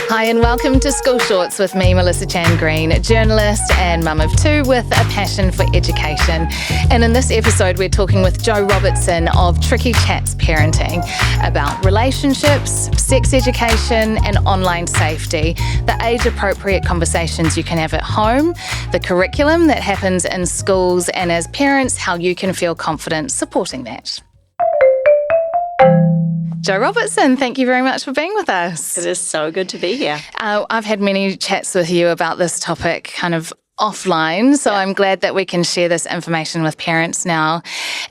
Hi and welcome to School Shorts with me, Melissa Chan Green, journalist and mum of two with a passion for education. And in this episode, we're talking with Jo Robertson of Tricky Chats Parenting about relationships, sex education and online safety, the age-appropriate conversations you can have at home, the curriculum that happens in schools, and as parents, how you can feel confident supporting that. Jo Robertson, thank you very much for being with us. It is so good to be here. I've had many chats with you about this topic kind of offline, so I'm glad that we can share this information with parents now.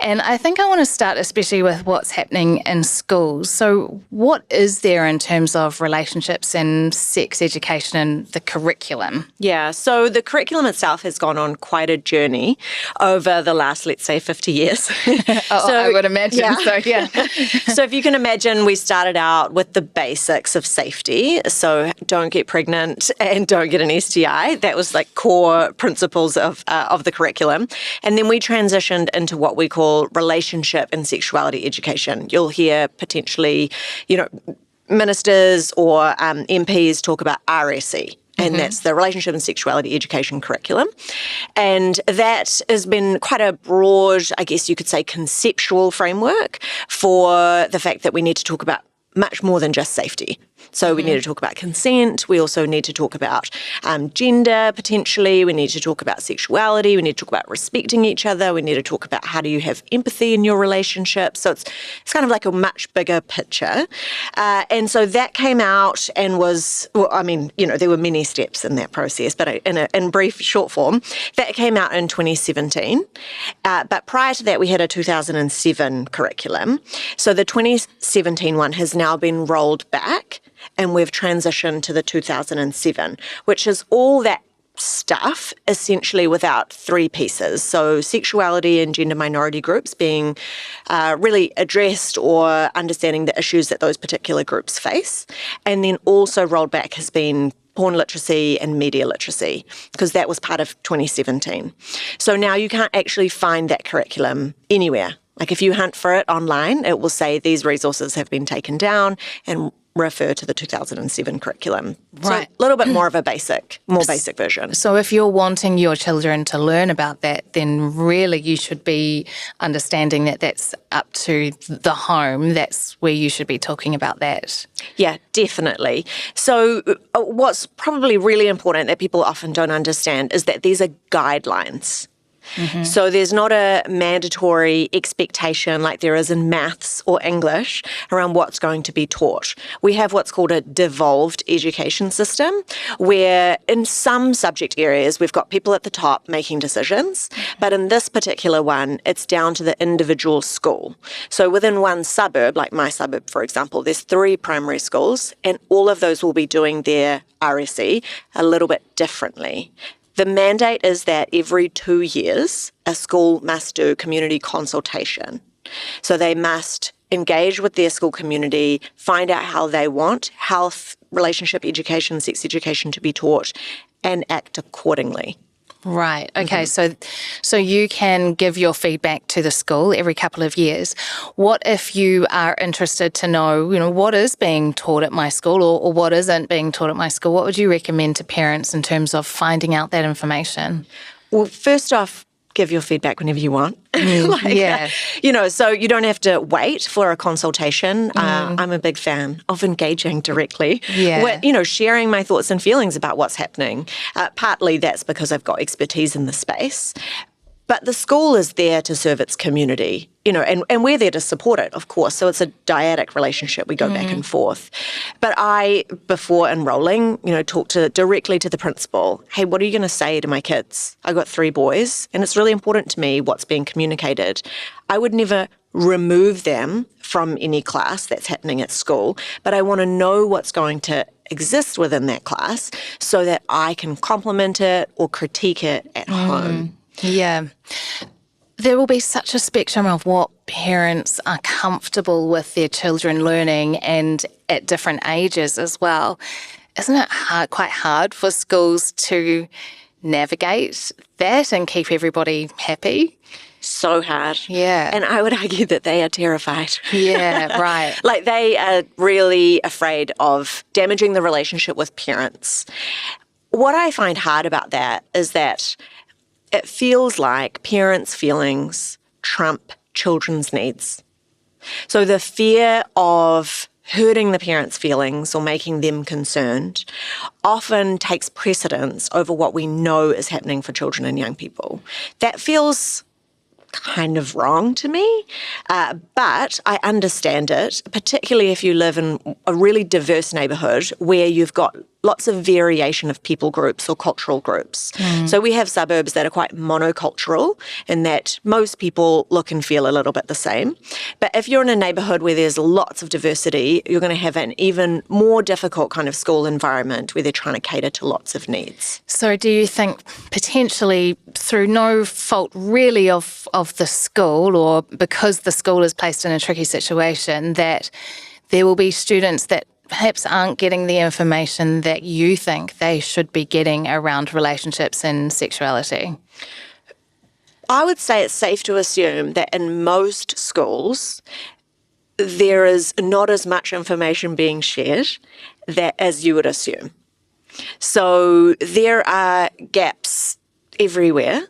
And I think I want to start especially with what's happening in schools. So what is there in terms of relationships and sex education and the curriculum? Yeah, so the curriculum itself has gone on quite a journey over the last, let's say, 50 years. I would imagine. Yeah. So if you can imagine, we started out with the basics of safety. So don't get pregnant and don't get an STI. That was like core principles of the curriculum. And then we transitioned into what we call relationship and sexuality education. You'll hear potentially, ministers or MPs talk about RSE. And that's the Relationship and Sexuality Education curriculum. And that has been quite a broad, I guess you could say, conceptual framework for the fact that we need to talk about much more than just safety. So we need to talk about consent. We also need to talk about gender, potentially. We need to talk about sexuality. We need to talk about respecting each other. We need to talk about how do you have empathy in your relationship. So it's kind of like a much bigger picture. And so that came out and was, there were many steps in that process, but in brief, short form, that came out in 2017. But prior to that, we had a 2007 curriculum. So the 2017 one has now been rolled back, and we've transitioned to the 2007, which is all that stuff essentially without three pieces. So sexuality and gender minority groups being really addressed or understanding the issues that those particular groups face. And then also rolled back has been porn literacy and media literacy, because that was part of 2017. So now you can't actually find that curriculum anywhere. Like if you hunt for it online, it will say these resources have been taken down and refer to the 2007 curriculum. Right. So a little bit more of a more basic version. So if you're wanting your children to learn about that, then really you should be understanding that that's up to the home. That's where you should be talking about that. Yeah, definitely. So what's probably really important that people often don't understand is that these are guidelines. So there's not a mandatory expectation like there is in maths or English around what's going to be taught. We have what's called a devolved education system, where in some subject areas we've got people at the top making decisions, but in this particular one, it's down to the individual school. So within one suburb, like my suburb, for example, there's 3 primary schools, and all of those will be doing their RSE a little bit differently. The mandate is that every 2 years, a school must do community consultation. So they must engage with their school community, find out how they want health, relationship education, sex education to be taught, and act accordingly. Right. Okay. So you can give your feedback to the school every couple of years. What if you are interested to know, what is being taught at my school or what isn't being taught at my school? What would you recommend to parents in terms of finding out that information? Well, first off, give your feedback whenever you want. So you don't have to wait for a consultation. I'm a big fan of engaging directly with, sharing my thoughts and feelings about what's happening. Partly that's because I've got expertise in the space. But the school is there to serve its community, and we're there to support it, of course. So it's a dyadic relationship. We go back and forth. But I, before enrolling, talk directly to the principal. Hey, what are you going to say to my kids? I've got 3 boys, and it's really important to me what's being communicated. I would never remove them from any class that's happening at school, but I want to know what's going to exist within that class so that I can complement it or critique it at home. Yeah. There will be such a spectrum of what parents are comfortable with their children learning and at different ages as well. Isn't it quite hard for schools to navigate that and keep everybody happy? so hard. Yeah. And I would argue that they are terrified. Yeah, right. Like they are really afraid of damaging the relationship with parents. What I find hard about that is that it feels like parents' feelings trump children's needs. So the fear of hurting the parents' feelings or making them concerned often takes precedence over what we know is happening for children and young people. That feels kind of wrong to me, but I understand it, particularly if you live in a really diverse neighbourhood where you've got lots of variation of people groups or cultural groups. So we have suburbs that are quite monocultural in that most people look and feel a little bit the same. But if you're in a neighbourhood where there's lots of diversity, you're going to have an even more difficult kind of school environment where they're trying to cater to lots of needs. So do you think potentially through no fault really of the school, or because the school is placed in a tricky situation, that there will be students that perhaps aren't getting the information that you think they should be getting around relationships and sexuality? I would say it's safe to assume that in most schools, there is not as much information being shared as you would assume. So there are gaps everywhere.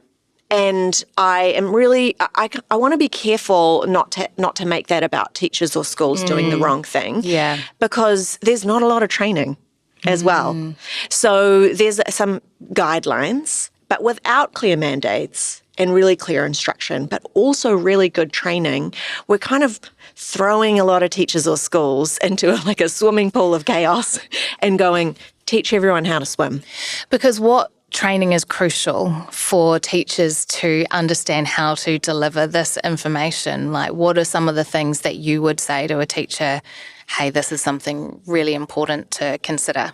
And I am really, I want to be careful not to make that about teachers or schools doing the wrong thing. Yeah. Because there's not a lot of training as well. So there's some guidelines, but without clear mandates and really clear instruction, but also really good training, we're kind of throwing a lot of teachers or schools into like a swimming pool of chaos and going, teach everyone how to swim. Because what training is crucial for teachers to understand how to deliver this information? Like, what are some of the things that you would say to a teacher, hey, this is something really important to consider?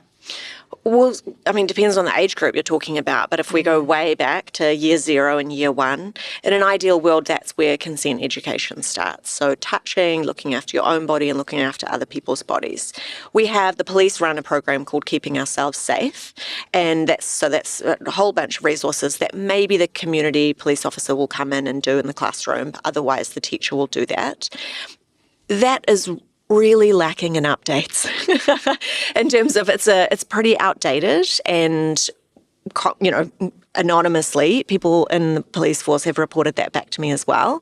Well, I mean, depends on the age group you're talking about, but if we go way back to year 0 and year 1, in an ideal world, that's where consent education starts. So touching, looking after your own body and looking after other people's bodies. The police run a program called Keeping Ourselves Safe, and that's a whole bunch of resources that maybe the community police officer will come in and do in the classroom, but otherwise the teacher will do that. That is really lacking in updates in terms of it's pretty outdated, and anonymously people in the police force have reported that back to me as well.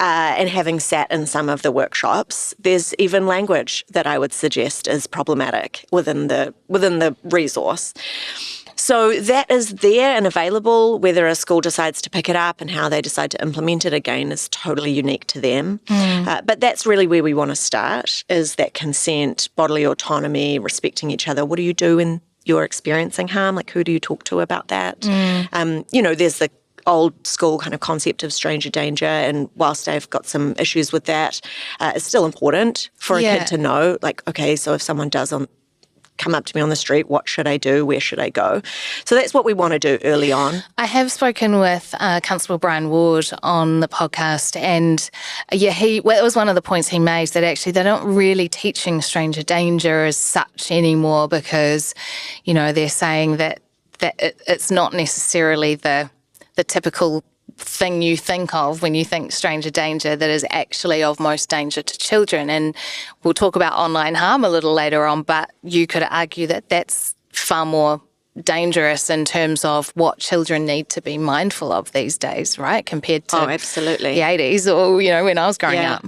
And having sat in some of the workshops, there's even language that I would suggest is problematic within the resource. So that is there and available. Whether a school decides to pick it up and how they decide to implement it, again, is totally unique to them. But that's really where we want to start, is that consent, bodily autonomy, respecting each other. What do you do when you're experiencing harm? Like, who do you talk to about that? There's the old school kind of concept of stranger danger, and whilst I've got some issues with that, it's still important for a kid to know, like, okay, so if someone does come up to me on the street, what should I do? Where should I go? So that's what we want to do early on. I have spoken with Constable Brian Ward on the podcast, and it was one of the points he made, that actually they're not really teaching stranger danger as such anymore, because, they're saying that it's not necessarily the typical thing you think of when you think stranger danger that is actually of most danger to children. And we'll talk about online harm a little later on, but you could argue that that's far more dangerous in terms of what children need to be mindful of these days, right? Compared to absolutely. the 80s or, when I was growing up.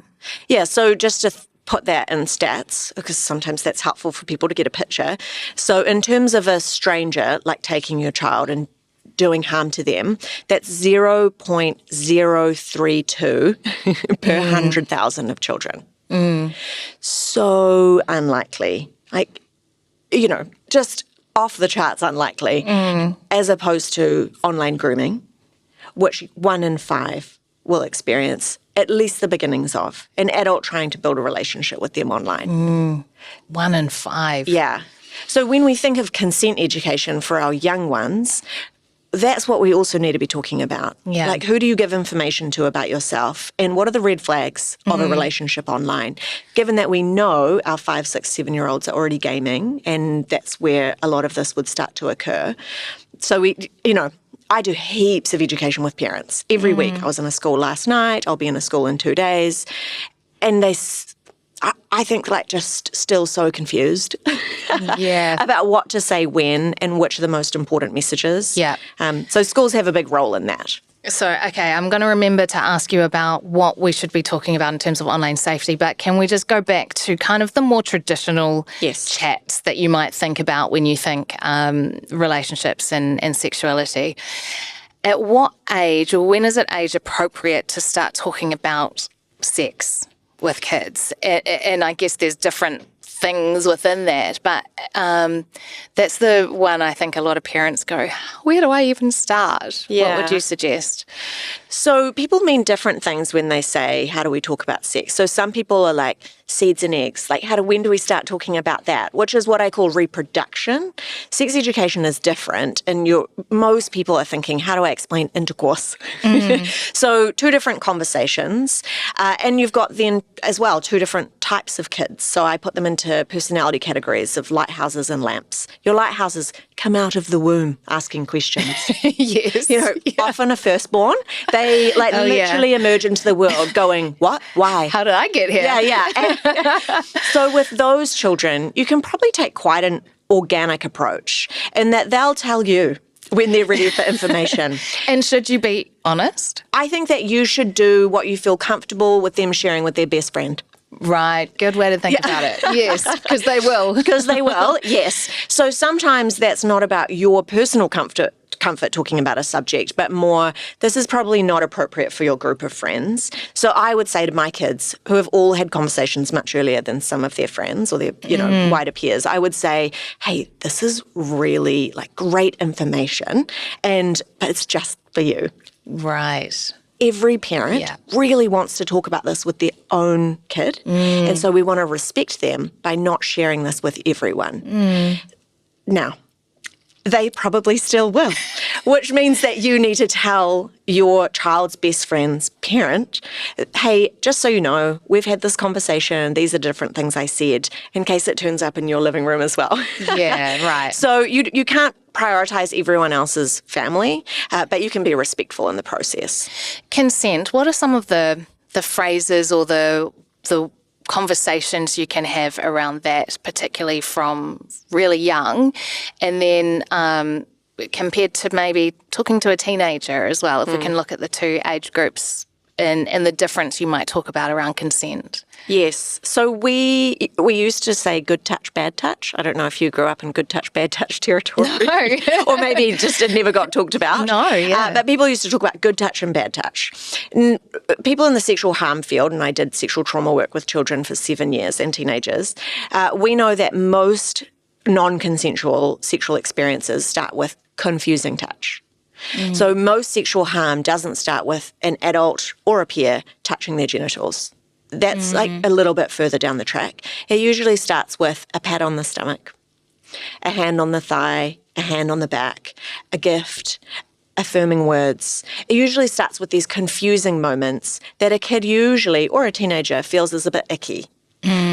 Yeah, so just to put that in stats, because sometimes that's helpful for people to get a picture. So in terms of a stranger, like taking your child and doing harm to them, that's 0.032 per 100,000 of children. So unlikely. Like, just off the charts unlikely, as opposed to online grooming, which 1 in 5 will experience at least the beginnings of an adult trying to build a relationship with them online. 1 in 5. Yeah. So when we think of consent education for our young ones, that's what we also need to be talking about. Yeah. Like, who do you give information to about yourself, and what are the red flags of a relationship online? Given that we know our 5, 6, 7-year-olds are already gaming, and that's where a lot of this would start to occur. So I do heaps of education with parents. Every week. I was in a school last night. I'll be in a school in 2 days. And I think like just still so confused about what to say when and which are the most important messages. Yeah. So schools have a big role in that. So, okay, I'm going to remember to ask you about what we should be talking about in terms of online safety, but can we just go back to kind of the more traditional chats that you might think about when you think relationships and sexuality? At what age or when is it age appropriate to start talking about sex with kids? And I guess there's different things within that, but that's the one I think a lot of parents go, where do I even start? Yeah. What would you suggest? So people mean different things when they say, how do we talk about sex? So some people are like, seeds and eggs, like when do we start talking about that? Which is what I call reproduction. Sex education is different, and most people are thinking, how do I explain intercourse? So 2 different conversations, and you've got then as well 2 different types of kids. So I put them into personality categories of lighthouses and lamps. Your lighthouses come out of the womb asking questions. Yes. Often a firstborn, they literally emerge into the world going, what? Why? How did I get here? Yeah. So with those children, you can probably take quite an organic approach in that they'll tell you when they're ready for information. And should you be honest? I think that you should do what you feel comfortable with them sharing with their best friend. Right. Good way to think about it. Yes, because they will. Because they will, yes. So sometimes that's not about your personal comfort talking about a subject, but more, this is probably not appropriate for your group of friends. So I would say to my kids, who have all had conversations much earlier than some of their friends or their, wider peers, I would say, hey, this is really like great information, but it's just for you. Right. Every parent really wants to talk about this with their own kid. And so we want to respect them by not sharing this with everyone. Now, they probably still will, which means that you need to tell your child's best friend's parent, hey, just so you know, we've had this conversation. These are different things I said, in case it turns up in your living room as well. Yeah, right. So you can't prioritize everyone else's family, but you can be respectful in the process. Consent. What are some of the phrases or the conversations you can have around that, particularly from really young, and then compared to maybe talking to a teenager as well, if we can look at the 2 age groups and the difference you might talk about around consent? Yes. So we used to say good touch, bad touch. I don't know if you grew up in good touch, bad touch territory. No. Or maybe just it never got talked about. No, yeah. But people used to talk about good touch and bad touch. People in the sexual harm field, and I did sexual trauma work with children for 7 years and teenagers, we know that most non-consensual sexual experiences start with confusing touch. So most sexual harm doesn't start with an adult or a peer touching their genitals. That's like a little bit further down the track. It usually starts with a pat on the stomach, a hand on the thigh, a hand on the back, a gift, affirming words. It usually starts with these confusing moments that a kid usually, or a teenager, feels is a bit icky.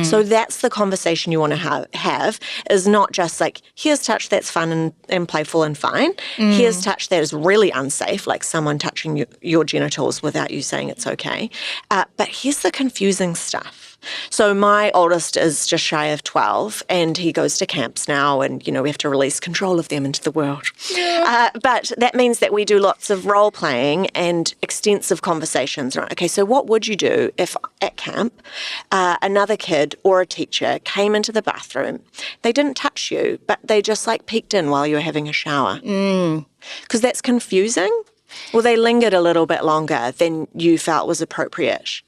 So that's the conversation you want to have is not just like, here's touch that's fun and playful and fine. Here's touch that is really unsafe, like someone touching your genitals without you saying it's okay. But here's the confusing stuff. So my oldest is just shy of 12 and he goes to camps now and, we have to release control of them into the world. Yeah. But that means that we do lots of role playing and extensive conversations. Right? Okay, so what would you do if at camp another kid or a teacher came into the bathroom, they didn't touch you, but they just like peeked in while you were having a shower? Because that's confusing. Well, they lingered a little bit longer than you felt was appropriate.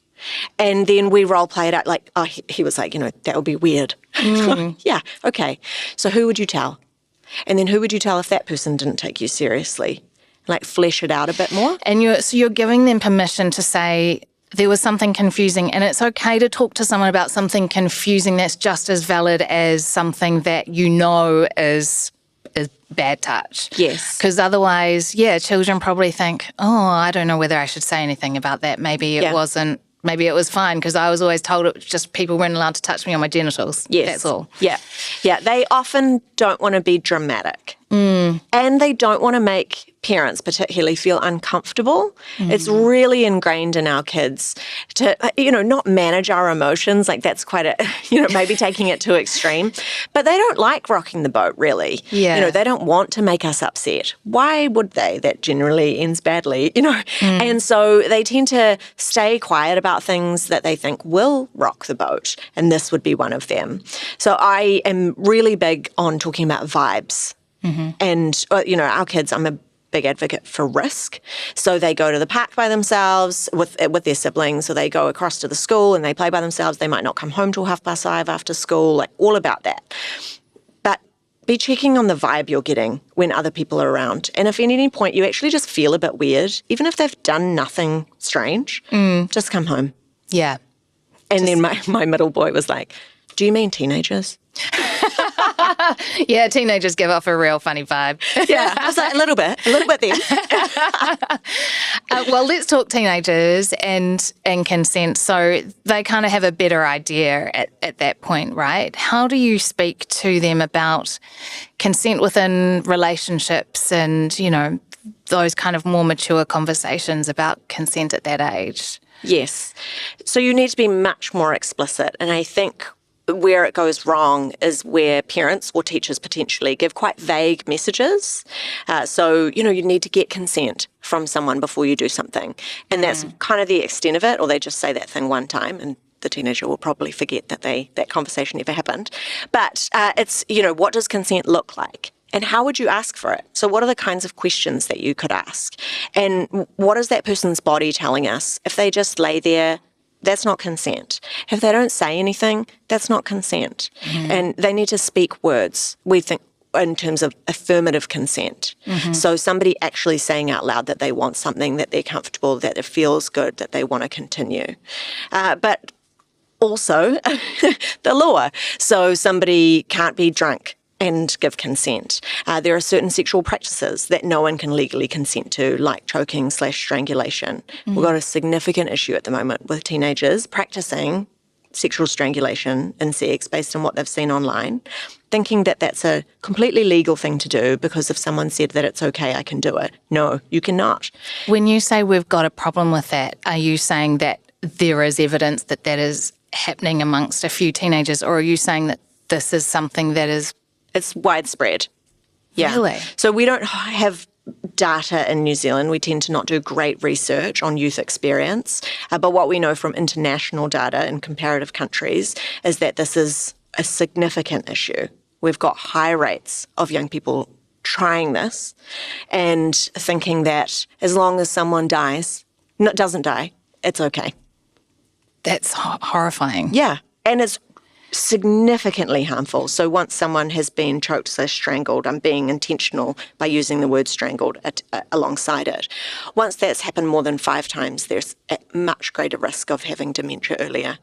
And then we role played out like, oh, he was like, that would be weird. Yeah, okay. So who would you tell? And then who would you tell if that person didn't take you seriously? Like flesh it out a bit more. And you're giving them permission to say there was something confusing, and it's okay to talk to someone about something confusing that's just as valid as something that is bad touch. Yes. Because otherwise, children probably think, oh, I don't know whether I should say anything about that. Maybe it wasn't. Maybe it was fine because I was always told it was just people weren't allowed to touch me on my genitals. Yes. That's all. Yeah. Yeah. They often don't want to be dramatic. And they don't want to make parents particularly feel uncomfortable. It's really ingrained in our kids to, not manage our emotions. Like that's quite maybe taking it to extreme. But they don't like rocking the boat, really. Yeah. They don't want to make us upset. Why would they? That generally ends badly, And so they tend to stay quiet about things that they think will rock the boat. And this would be one of them. So I am really big on talking about vibes. And, our kids, I'm a big advocate for risk. So they go to the park by themselves with their siblings, or they go across to the school and they play by themselves. They might not come home till 5:30 after school, like all about that. But be checking on the vibe you're getting when other people are around. And if at any point you actually just feel a bit weird, even if they've done nothing strange, just come home. Yeah. And then my middle boy was like, do you mean teenagers? Yeah, teenagers give off a real funny vibe. Yeah, I was like, a little bit then. Well, let's talk teenagers and consent. So they kind of have a better idea at that point, right? How do you speak to them about consent within relationships and, those kind of more mature conversations about consent at that age? Yes. So you need to be much more explicit. And I think where it goes wrong is where parents or teachers potentially give quite vague messages. So, you need to get consent from someone before you do something. And that's kind of the extent of it, or they just say that thing one time and the teenager will probably forget that conversation ever happened. But it's, what does consent look like? And how would you ask for it? So what are the kinds of questions that you could ask? And what is that person's body telling us? If they just lay there, that's not consent. If they don't say anything, that's not consent. And they need to speak words, we think, in terms of affirmative consent. So somebody actually saying out loud that they want something, that they're comfortable, that it feels good, that they want to continue. But also the law. So somebody can't be drunk and give consent. There are certain sexual practices that no one can legally consent to, like choking/strangulation. We've got a significant issue at the moment with teenagers practicing sexual strangulation in sex based on what they've seen online, thinking that that's a completely legal thing to do because if someone said that it's okay, I can do it. No, you cannot. When you say we've got a problem with that, are you saying that there is evidence that that is happening amongst a few teenagers, or are you saying that this is something that is... It's widespread. Yeah. Really? So we don't have data in New Zealand. We tend to not do great research on youth experience. But what we know from international data in comparative countries is that this is a significant issue. We've got high rates of young people trying this and thinking that as long as someone doesn't die, it's okay. That's horrifying. Yeah. And it's significantly harmful. So once someone has been choked/strangled, I'm being intentional by using the word strangled alongside it. Once that's happened more than 5 times, there's a much greater risk of having dementia earlier,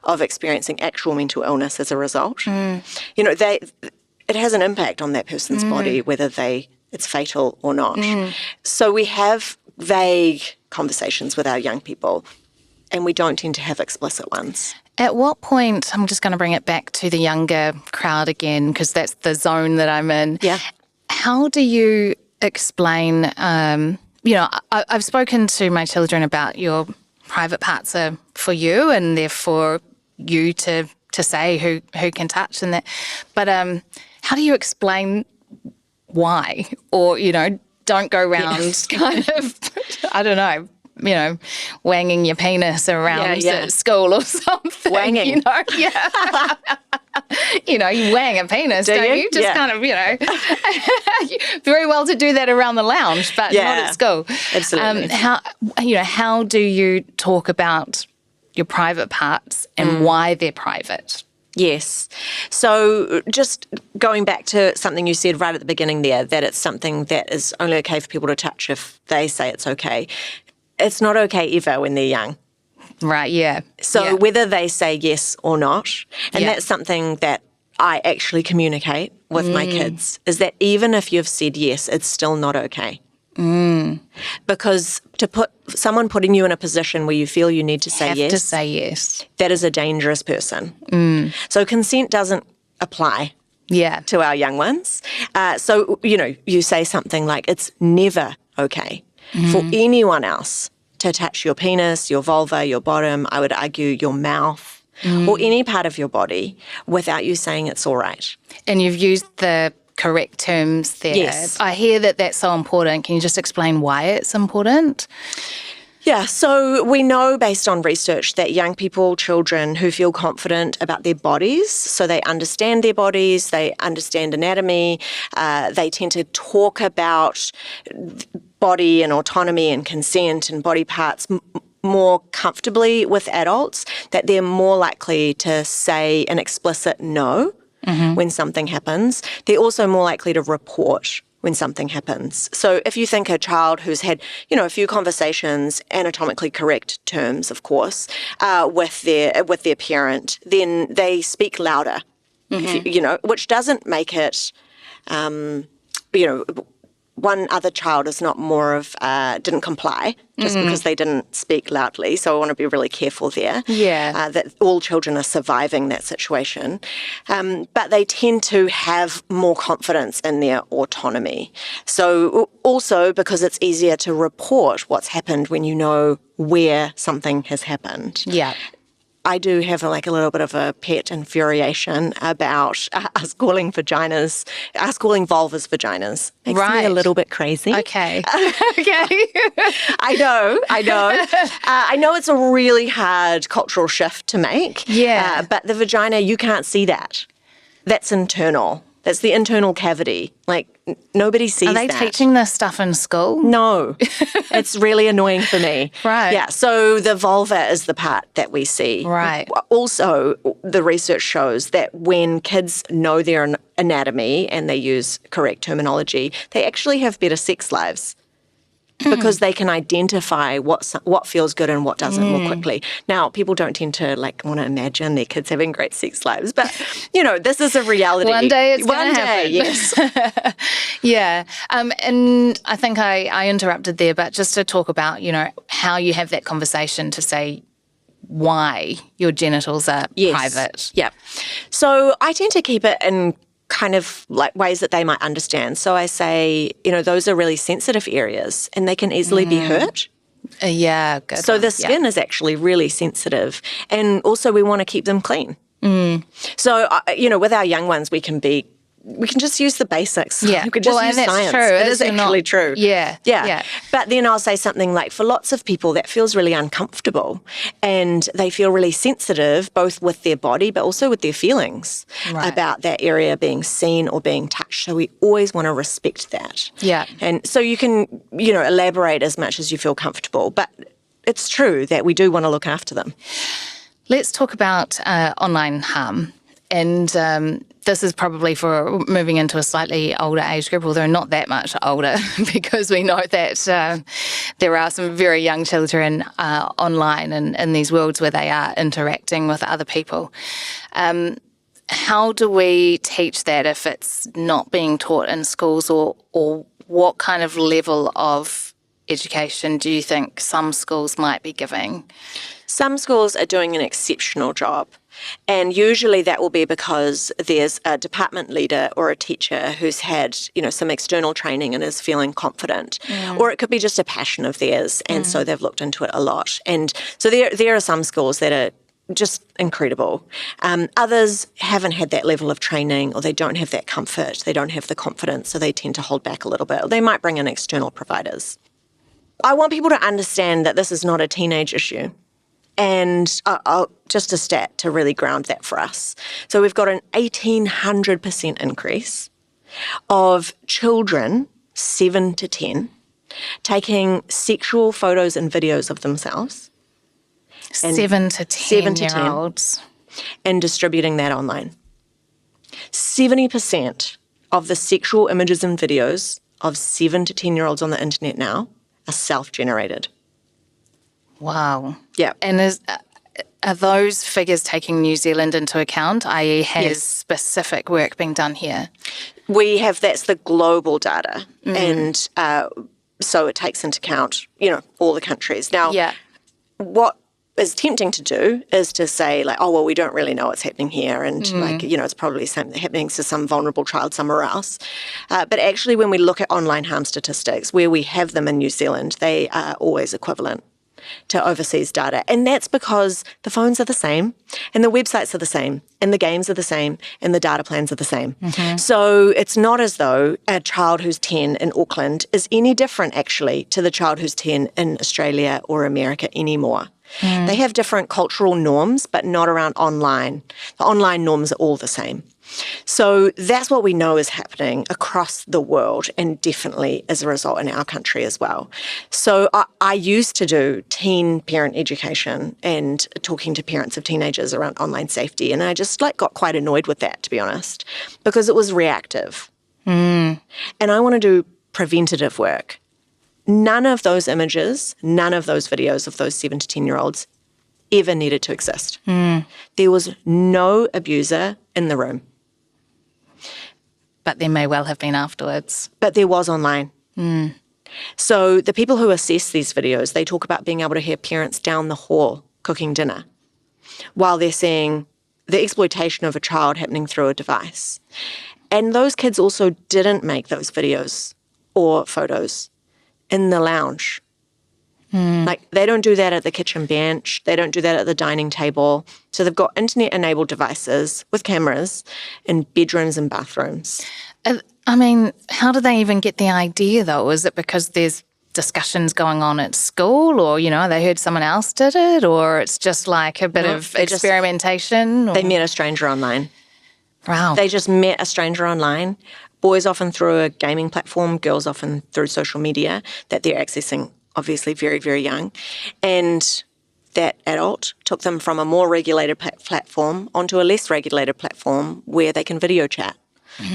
of experiencing actual mental illness as a result. It has an impact on that person's body, whether it's fatal or not. So we have vague conversations with our young people, and we don't tend to have explicit ones. At what point, I'm just going to bring it back to the younger crowd again, because that's the zone that I'm in. Yeah. How do you explain, I've spoken to my children about your private parts are for you and they're for you to say who can touch and that. But how do you explain why? Or, don't go around kind of, I don't know, wanging your penis around at school or something. Wanging. You wang a penis, don't you? Just kind of, very well to do that around the lounge, but not at school. Absolutely. How do you talk about your private parts and why they're private? Yes. So just going back to something you said right at the beginning there, that it's something that is only okay for people to touch if they say it's okay. It's not okay ever when they're young. Right, yeah. So whether they say yes or not, and that's something that I actually communicate with my kids, is that even if you've said yes, it's still not okay. Because someone putting you in a position where you feel you need to say yes. To say yes. That is a dangerous person. So consent doesn't apply to our young ones. So, you say something like, it's never okay for anyone else to touch your penis, your vulva, your bottom, I would argue your mouth, or any part of your body without you saying it's all right. And you've used the correct terms there. Yes. I hear that that's so important. Can you just explain why it's important? Yeah, so we know based on research that young people, children who feel confident about their bodies, so they understand their bodies, they understand anatomy, they tend to talk about body and autonomy and consent and body parts more comfortably with adults, that they're more likely to say an explicit no when something happens. They're also more likely to report when something happens. So if you think a child who's had, a few conversations, anatomically correct terms, of course, with their parent, then they speak louder, which doesn't make it, one other child is not more of, didn't comply just because they didn't speak loudly. So I want to be really careful there. Yeah. That all children are surviving that situation. But they tend to have more confidence in their autonomy. So also because it's easier to report what's happened when you know where something has happened. Yeah. I do have a little bit of a pet infuriation about us calling vulvas vaginas. Makes me a little bit crazy. Okay. Okay. I know. I know it's a really hard cultural shift to make. Yeah. But the vagina, you can't see that. That's internal. That's the internal cavity. Nobody sees that. Are they teaching this stuff in school? No. It's really annoying for me. Right. Yeah, so the vulva is the part that we see. Right. Also, the research shows that when kids know their anatomy and they use correct terminology, they actually have better sex lives. Because they can identify what feels good and what doesn't more quickly. Now, people don't tend to want to imagine their kids having great sex lives, but this is a reality. One day it's going to happen. Yes. Yeah. And I think I interrupted there, but just to talk about, how you have that conversation to say why your genitals are private. Yeah. So I tend to keep it in kind of ways that they might understand. So I say, those are really sensitive areas and they can easily be hurt. Yeah, good. So the skin is actually really sensitive, and also we want to keep them clean. So, with our young ones, we can just use the basics. Yeah. We can just use that's science. true. It is actually true. Yeah. Yeah. But then I'll say something like, for lots of people, that feels really uncomfortable and they feel really sensitive, both with their body, but also with their feelings about that area being seen or being touched. So we always want to respect that. Yeah. And so you can, elaborate as much as you feel comfortable, but it's true that we do want to look after them. Let's talk about online harm. And this is probably for moving into a slightly older age group, although not that much older, because we know that there are some very young children online and in these worlds where they are interacting with other people. How do we teach that if it's not being taught in schools, or what kind of level of education do you think some schools might be giving? Some schools are doing an exceptional job. And usually that will be because there's a department leader or a teacher who's had, some external training and is feeling confident. Or it could be just a passion of theirs, and so they've looked into it a lot. And so there are some schools that are just incredible. Others haven't had that level of training, or they don't have that comfort, they don't have the confidence, so they tend to hold back a little bit. Or they might bring in external providers. I want people to understand that this is not a teenage issue. And just a stat to really ground that for us. So we've got an 1,800% increase of children 7 to 10 taking sexual photos and videos of themselves. 7 to 10-year-olds. And distributing that online. 70% of the sexual images and videos of 7 to 10-year-olds on the internet now are self-generated. Wow. Yeah. And are those figures taking New Zealand into account, i.e. has specific work being done here? That's the global data. And so it takes into account, all the countries. Now, what is tempting to do is to say like, oh, well, we don't really know what's happening here. And like, it's probably something happening to some vulnerable child somewhere else. But actually, when we look at online harm statistics, where we have them in New Zealand, they are always equivalent to overseas data. And that's because the phones are the same and the websites are the same and the games are the same and the data plans are the same. So it's not as though a child who's 10 in Auckland is any different actually to the child who's 10 in Australia or America anymore. They have different cultural norms, but not around online. The online norms are all the same. So that's what we know is happening across the world and definitely as a result in our country as well. So I used to do teen parent education and talking to parents of teenagers around online safety, and I just got quite annoyed with that, to be honest, because it was reactive. And I want to do preventative work. None of those images, none of those videos of those 7 to 10-year-olds ever needed to exist. There was no abuser in the room. But there may well have been afterwards. But there was online. So the people who assess these videos, they talk about being able to hear parents down the hall cooking dinner while they're seeing the exploitation of a child happening through a device. And those kids also didn't make those videos or photos in the lounge. Like, they don't do that at the kitchen bench. They don't do that at the dining table. So they've got internet-enabled devices with cameras in bedrooms and bathrooms. I mean, how do they even get the idea, though? Is it because there's discussions going on at school, or, they heard someone else did it, or it's just like a bit of experimentation? They met a stranger online. Wow. They just met a stranger online. Boys often through a gaming platform, girls often through social media that they're accessing, obviously very, very young. And that adult took them from a more regulated platform onto a less regulated platform where they can video chat.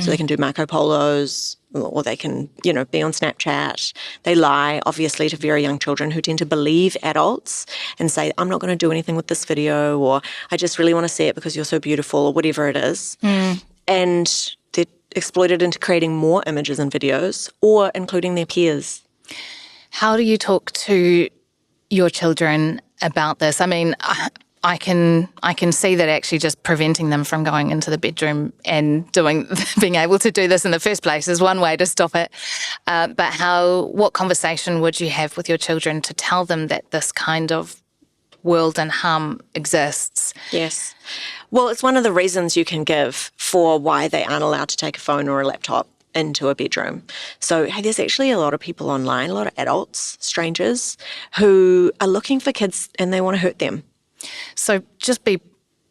So they can do Marco Polos, or they can, be on Snapchat. They lie, obviously, to very young children who tend to believe adults and say, I'm not going to do anything with this video, or I just really want to see it because you're so beautiful, or whatever it is. And they're exploited into creating more images and videos, or including their peers. How do you talk to your children about this? I mean, I can see that actually just preventing them from going into the bedroom and being able to do this in the first place is one way to stop it. But what conversation would you have with your children to tell them that this kind of world and harm exists? Yes. Well, it's one of the reasons you can give for why they aren't allowed to take a phone or a laptop into a bedroom. So, hey, there's actually a lot of people online, a lot of adults, strangers, who are looking for kids and they want to hurt them. So just be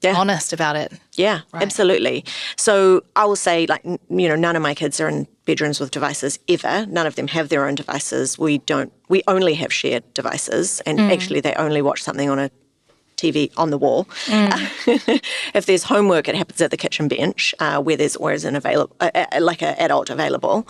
honest about it. Yeah, right. Absolutely. So I will say, none of my kids are in bedrooms with devices ever. None of them have their own devices. We only have shared devices, and actually they only watch something on a TV on the wall. If there's homework, it happens at the kitchen bench, where there's always an adult available.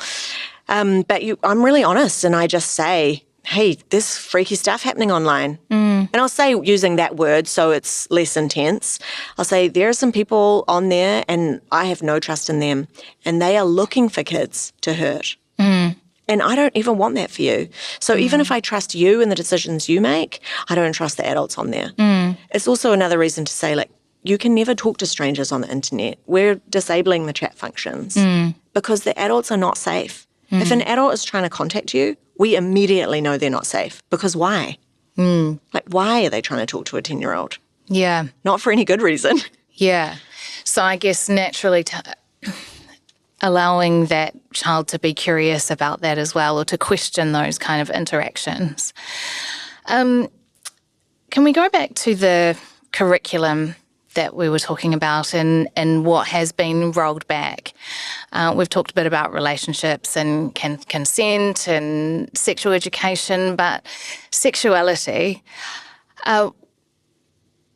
But I'm really honest, and I just say, hey, there's freaky stuff happening online. And I'll say, using that word so it's less intense, I'll say there are some people on there and I have no trust in them, and they are looking for kids to hurt. And I don't even want that for you. So even if I trust you and the decisions you make, I don't trust the adults on there. It's also another reason to say, you can never talk to strangers on the internet. We're disabling the chat functions because the adults are not safe. If an adult is trying to contact you, we immediately know they're not safe. Because why? Why are they trying to talk to a 10-year-old? Yeah. Not for any good reason. Yeah. So I guess naturally allowing that child to be curious about that as well, or to question those kind of interactions. Can we go back to the curriculum that we were talking about and what has been rolled back? We've talked a bit about relationships and consent and sexual education, but sexuality,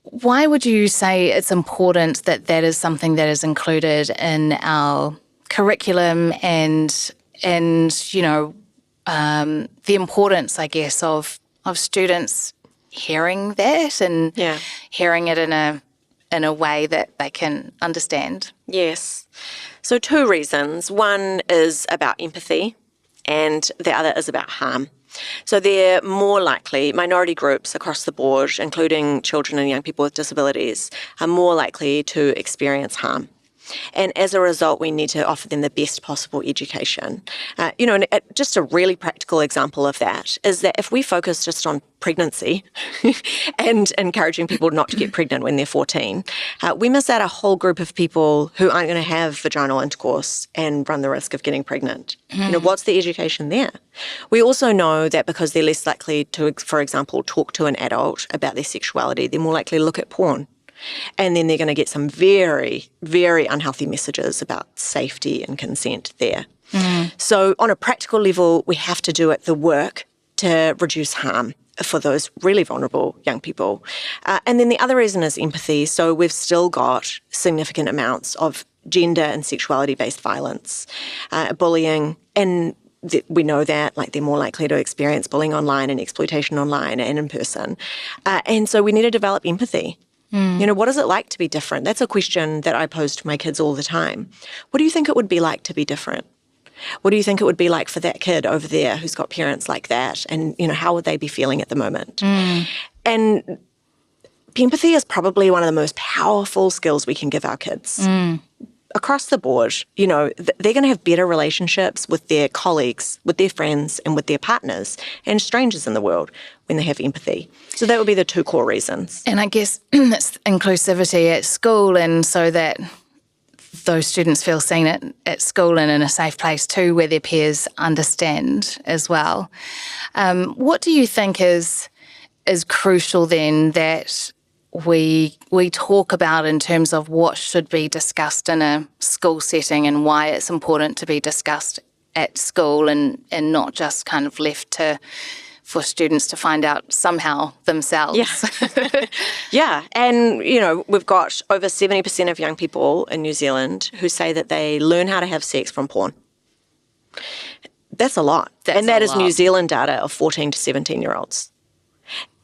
why would you say it's important that that is something that is included in our curriculum and the importance, I guess, of students hearing that and hearing it in a way that they can understand? Yes. So 2 reasons. One is about empathy and the other is about harm. So they're more likely, minority groups across the board, including children and young people with disabilities, are more likely to experience harm. And as a result, we need to offer them the best possible education. And just a really practical example of that is that if we focus just on pregnancy and encouraging people not to get pregnant when they're 14, we miss out a whole group of people who aren't going to have vaginal intercourse and run the risk of getting pregnant. What's the education there? We also know that because they're less likely to, for example, talk to an adult about their sexuality, they're more likely to look at porn. And then they're going to get some very, very unhealthy messages about safety and consent there. So on a practical level, we have to do the work to reduce harm for those really vulnerable young people. And then the other reason is empathy. So we've still got significant amounts of gender and sexuality-based violence, bullying, and we know that they're more likely to experience bullying online and exploitation online and in person. And so we need to develop empathy. What is it like to be different? That's a question that I pose to my kids all the time. What do you think it would be like to be different? What do you think it would be like for that kid over there who's got parents like that? And, how would they be feeling at the moment? And empathy is probably one of the most powerful skills we can give our kids. Across the board, they're going to have better relationships with their colleagues, with their friends, and with their partners and strangers in the world when they have empathy. So that would be the two core reasons. And I guess it's inclusivity at school, and so that those students feel seen at school and in a safe place too, where their peers understand as well. What do you think is crucial then that we talk about in terms of what should be discussed in a school setting and why it's important to be discussed at school and not just kind of left for students to find out somehow themselves? Yeah. And, we've got over 70% of young people in New Zealand who say that they learn how to have sex from porn. That's a lot. And that is New Zealand data of 14 to 17-year-olds.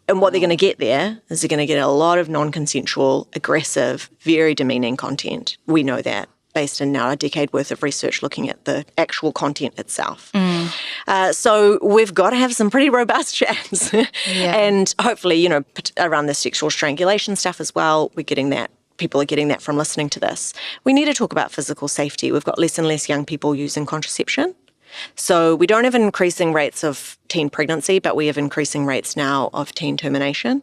And what they're going to get there is they're going to get a lot of non-consensual, aggressive, very demeaning content. We know that based on now a decade worth of research looking at the actual content itself. So we've got to have some pretty robust chats. And hopefully, around the sexual strangulation stuff as well, we're getting that. People are getting that from listening to this. We need to talk about physical safety. We've got less and less young people using contraception. So we don't have increasing rates of teen pregnancy, but we have increasing rates now of teen termination.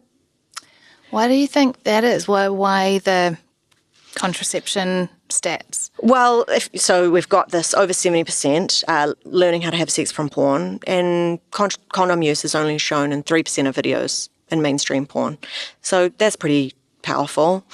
Why do you think that is? Why the contraception stats? Well, so we've got this over 70% learning how to have sex from porn, and condom use is only shown in 3% of videos in mainstream porn. So that's pretty powerful.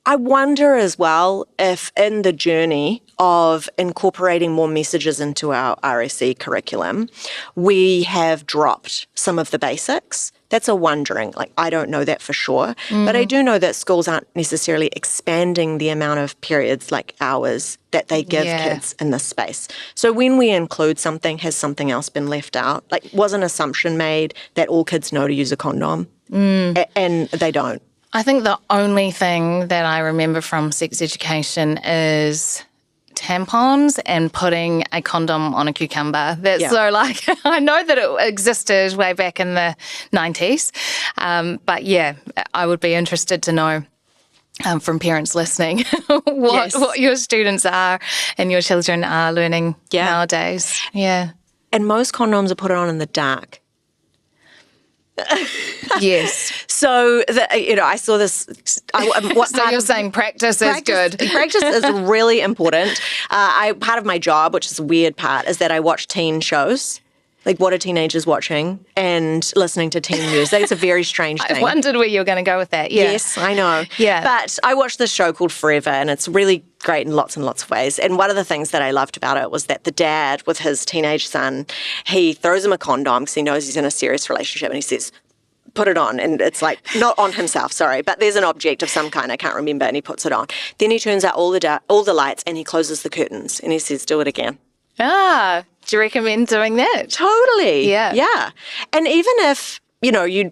I wonder as well if in the journey of incorporating more messages into our RSE curriculum, we have dropped some of the basics. That's a wondering. I don't know that for sure. But I do know that schools aren't necessarily expanding the amount of periods, hours, that they give kids in this space. So when we include something, has something else been left out? Was an assumption made that all kids know to use a condom? And they don't. I think the only thing that I remember from sex education is tampons and putting a condom on a cucumber. That's so I know that it existed way back in the 90s. But I would be interested to know from parents listening what your students are and your children are learning nowadays. Yeah. And most condoms are put on in the dark. Yes. So, I saw this. So you're saying practice is good. Practice is really important. Part of my job, which is a weird part, is that I watch teen shows. What are teenagers watching and listening to teen music? It's a very strange thing. I wondered where you were going to go with that. Yeah. Yes, I know. Yeah. But I watched this show called Forever, and it's really great in lots and lots of ways. And one of the things that I loved about it was that the dad, with his teenage son, he throws him a condom because he knows he's in a serious relationship, and he says, put it on. And it's not on himself, sorry, but there's an object of some kind, I can't remember, and he puts it on. Then he turns out all the lights and he closes the curtains and he says, do it again. Do you recommend doing that? Totally. Yeah. Yeah. And even if, you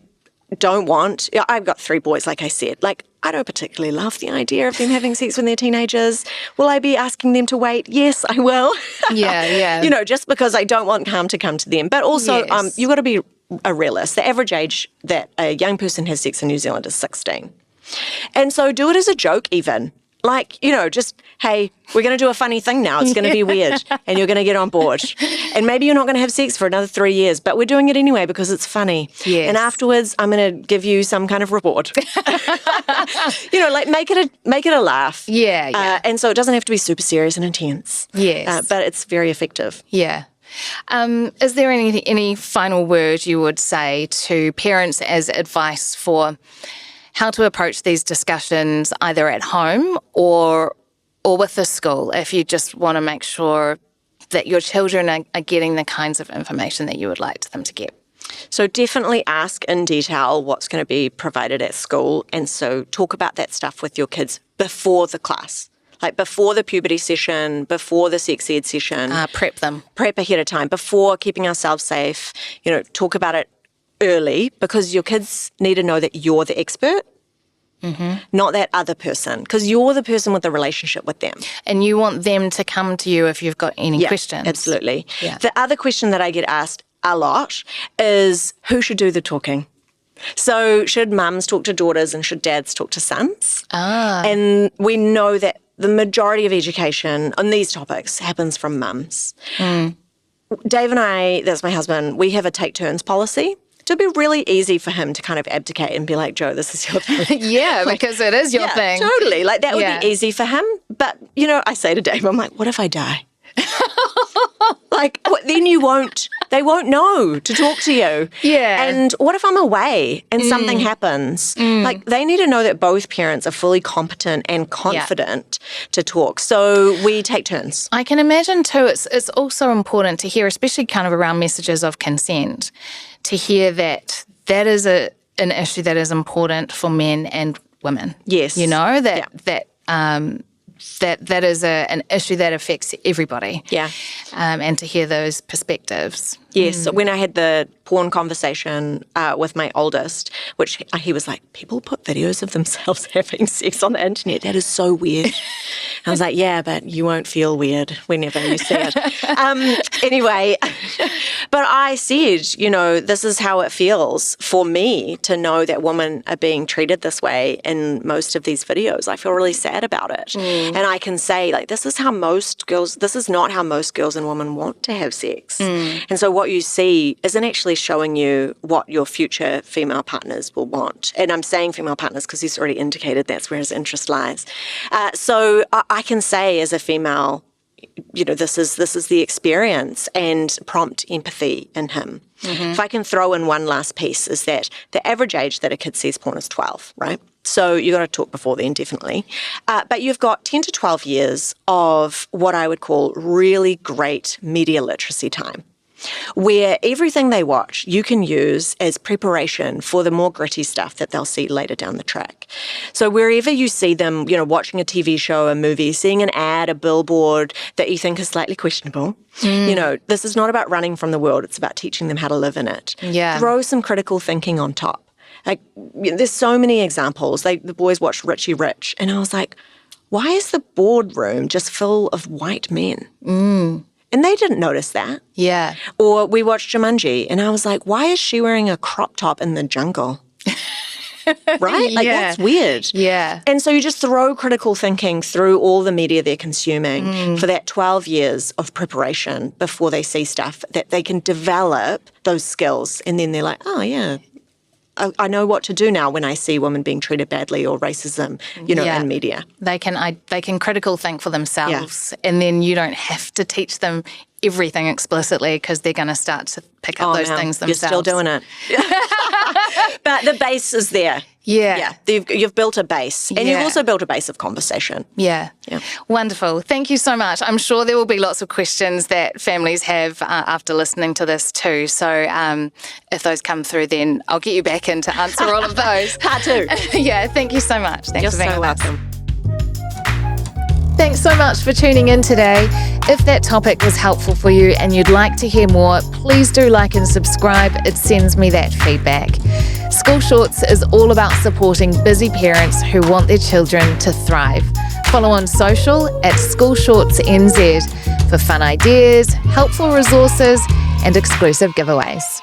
don't want, I've got 3 boys, like I said, I don't particularly love the idea of them having sex when they're teenagers. Will I be asking them to wait? Yes, I will. Yeah. Just because I don't want harm to come to them. But also, Yes. you've got to be a realist. The average age that a young person has sex in New Zealand is 16. And so do it as a joke even. Like, just, hey, we're going to do a funny thing now. It's going to be weird and you're going to get on board. And maybe you're not going to have sex for another 3 years, but we're doing it anyway because it's funny. Yes. And afterwards, I'm going to give you some kind of reward. Make it a laugh. Yeah. And so it doesn't have to be super serious and intense. Yes. But it's very effective. Yeah. Is there any final word you would say to parents as advice for how to approach these discussions either at home or with the school, if you just want to make sure that your children are getting the kinds of information that you would like them to get? So definitely ask in detail what's going to be provided at school, and so talk about that stuff with your kids before the class. Like before the puberty session, before the sex ed session. Prep them. Prep ahead of time, before keeping ourselves safe. Talk about it early, because your kids need to know that you're the expert, not that other person, because you're the person with the relationship with them. And you want them to come to you if you've got any questions. Absolutely. Yeah. The other question that I get asked a lot is who should do the talking? So should mums talk to daughters and should dads talk to sons? And we know that the majority of education on these topics happens from mums. Dave and I, that's my husband, we have a take turns policy. So it'd be really easy for him to kind of abdicate and be like, Jo, this is your thing. Yeah, because it is your thing. Totally. Like that would be easy for him. But, I say to Dave, I'm like, what if I die? Then they won't know to talk to you. Yeah. And what if I'm away and something happens? They need to know that both parents are fully competent and confident to talk. So we take turns. I can imagine too, it's also important to hear, especially kind of around messages of consent, to hear that is an issue that is important for men and women. Yes. That is an issue that affects everybody. Yeah. And to hear those perspectives. Yes. So when I had the porn conversation with my oldest, which he was like, people put videos of themselves having sex on the internet. That is so weird. I was like, yeah, but you won't feel weird whenever you see it. Anyway, but I said, this is how it feels for me to know that women are being treated this way in most of these videos. I feel really sad about it. And I can say, this is not how most girls and women want to have sex. And so what you see isn't actually showing you what your future female partners will want. And I'm saying female partners because he's already indicated that's where his interest lies. So I can say as a female, this is the experience, and prompt empathy in him. If I can throw in one last piece, is that the average age that a kid sees porn is 12, right? So you got to talk before then, definitely. But you've got 10 to 12 years of what I would call really great media literacy time, where everything they watch you can use as preparation for the more gritty stuff that they'll see later down the track. So wherever you see them, watching a TV show, a movie, seeing an ad, a billboard that you think is slightly questionable, this is not about running from the world. It's about teaching them how to live in it. Yeah. Throw some critical thinking on top. There's so many examples. The boys watched Richie Rich, and I was like, why is the boardroom just full of white men? And they didn't notice that. Yeah. Or we watched Jumanji, and I was like, why is she wearing a crop top in the jungle? Right? That's weird. Yeah. And so you just throw critical thinking through all the media they're consuming for that 12 years of preparation before they see stuff, that they can develop those skills. And then they're like, oh, yeah, I know what to do now when I see women being treated badly or racism, in media. They can critical think for themselves, and then you don't have to teach them everything explicitly because they're going to start to pick up those things themselves. You're still doing it. But the base is there. Yeah. You've built a base, and you've also built a base of conversation. Yeah. Wonderful. Thank you so much. I'm sure there will be lots of questions that families have after listening to this too. So if those come through, then I'll get you back in to answer all of those. Part two. Yeah. Thank you so much. Thanks You're for being so with us. welcome. Thanks so much for tuning in today. If that topic was helpful for you and you'd like to hear more, please do like and subscribe. It sends me that feedback. School Shorts is all about supporting busy parents who want their children to thrive. Follow on social at School Shorts NZ for fun ideas, helpful resources, and exclusive giveaways.